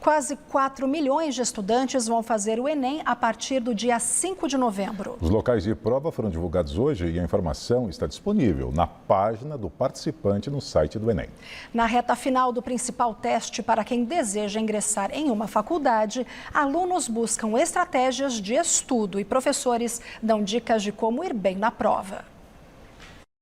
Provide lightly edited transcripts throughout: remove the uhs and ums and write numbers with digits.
Quase 4 milhões de estudantes vão fazer o Enem a partir do dia 5 de novembro. Os locais de prova foram divulgados hoje e a informação está disponível na página do participante no site do Enem. Na reta final do principal teste para quem deseja ingressar em uma faculdade, alunos buscam estratégias de estudo e professores dão dicas de como ir bem na prova.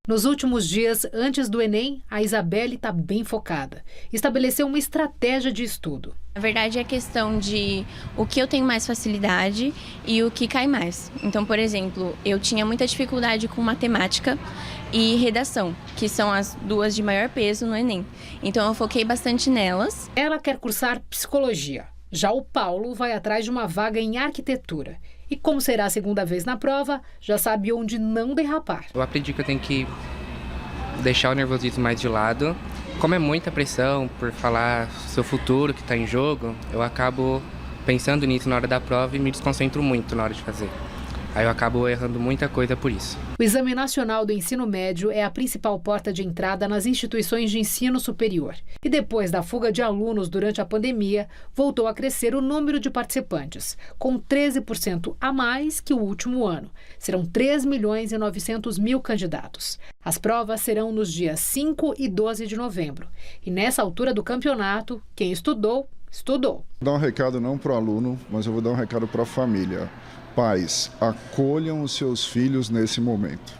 Nos últimos dias, antes do Enem, a Isabelle está bem focada. Estabeleceu uma estratégia de estudo. Na verdade, é questão de o que eu tenho mais facilidade e o que cai mais. Então, por exemplo, eu tinha muita dificuldade com matemática e redação, que são as duas de maior peso no Enem. Então, eu foquei bastante nelas. Ela quer cursar psicologia. Já o Paulo vai atrás de uma vaga em arquitetura. E como será a segunda vez na prova, já sabe onde não derrapar. Eu aprendi que eu tenho que deixar o nervosismo mais de lado. Como é muita pressão por falar seu futuro que está em jogo, eu acabo pensando nisso na hora da prova e me desconcentro muito na hora de fazer. Aí eu acabo errando muita coisa por isso. O Exame Nacional do Ensino Médio é a principal porta de entrada nas instituições de ensino superior. E depois da fuga de alunos durante a pandemia, voltou a crescer o número de participantes, com 13% a mais que o último ano. Serão 3.900.000 candidatos. As provas serão nos dias 5 e 12 de novembro. E nessa altura do campeonato, quem estudou, estudou. Vou dar um recado não para o aluno, mas eu vou dar um recado para a família. Pais, acolham os seus filhos nesse momento,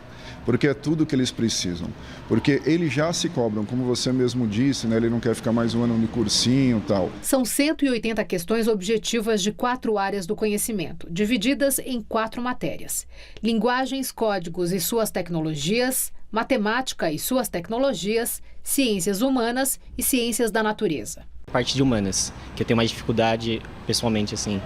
porque é tudo que eles precisam. Porque eles já se cobram, como você mesmo disse, né? Ele não quer ficar mais um ano de cursinho e tal. São 180 questões objetivas de 4 áreas do conhecimento, divididas em 4 matérias: linguagens, códigos e suas tecnologias, matemática e suas tecnologias, ciências humanas e ciências da natureza. Parte de humanas, que eu tenho mais dificuldade pessoalmente, assim.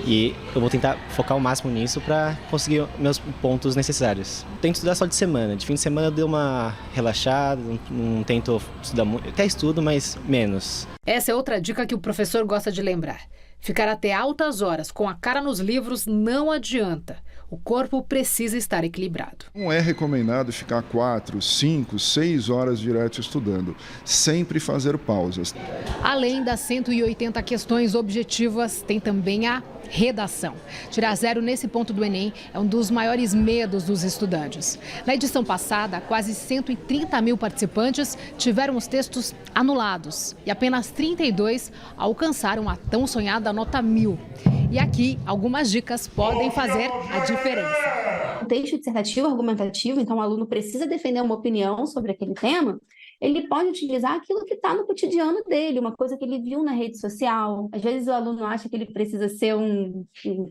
E eu vou tentar focar o máximo nisso para conseguir meus pontos necessários. Tento estudar só de semana. De fim de semana eu dou uma relaxada, não tento estudar muito. Até estudo, mas menos. Essa é outra dica que o professor gosta de lembrar. Ficar até altas horas com a cara nos livros não adianta. O corpo precisa estar equilibrado. Não é recomendado ficar 4, 5, 6 horas direto estudando. Sempre fazer pausas. Além das 180 questões objetivas, tem também a redação. Tirar 0 nesse ponto do Enem é um dos maiores medos dos estudantes. Na edição passada, quase 130.000 participantes tiveram os textos anulados e apenas 32 alcançaram a tão sonhada nota 1000. E aqui, algumas dicas podem fazer a diferença. O texto dissertativo argumentativo, então o aluno precisa defender uma opinião sobre aquele tema, ele pode utilizar aquilo que está no cotidiano dele, uma coisa que ele viu na rede social. Às vezes o aluno acha que ele precisa ser um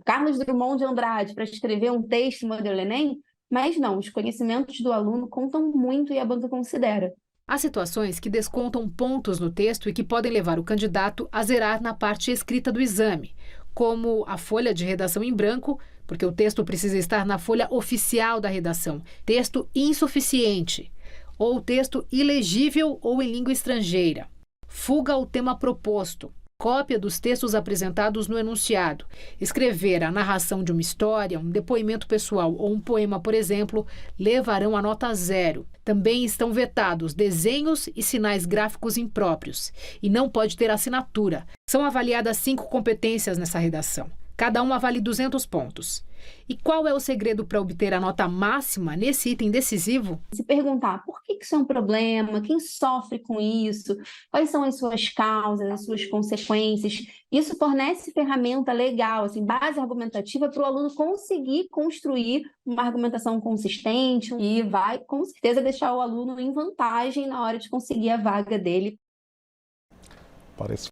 Carlos Drummond de Andrade para escrever um texto modelo Enem, mas não, os conhecimentos do aluno contam muito e a banca considera. Há situações que descontam pontos no texto e que podem levar o candidato a zerar na parte escrita do exame, como a folha de redação em branco, porque o texto precisa estar na folha oficial da redação, texto insuficiente, ou texto ilegível ou em língua estrangeira, fuga ao tema proposto, cópia dos textos apresentados no enunciado, escrever a narração de uma história, um depoimento pessoal ou um poema, por exemplo, levarão a nota 0. Também estão vetados desenhos e sinais gráficos impróprios e não pode ter assinatura. São avaliadas 5 competências nessa redação. Cada uma vale 200 pontos. E qual é o segredo para obter a nota máxima nesse item decisivo? Se perguntar por que isso é um problema, quem sofre com isso, quais são as suas causas, as suas consequências. Isso fornece ferramenta legal, assim, base argumentativa para o aluno conseguir construir uma argumentação consistente e vai, com certeza, deixar o aluno em vantagem na hora de conseguir a vaga dele. Parece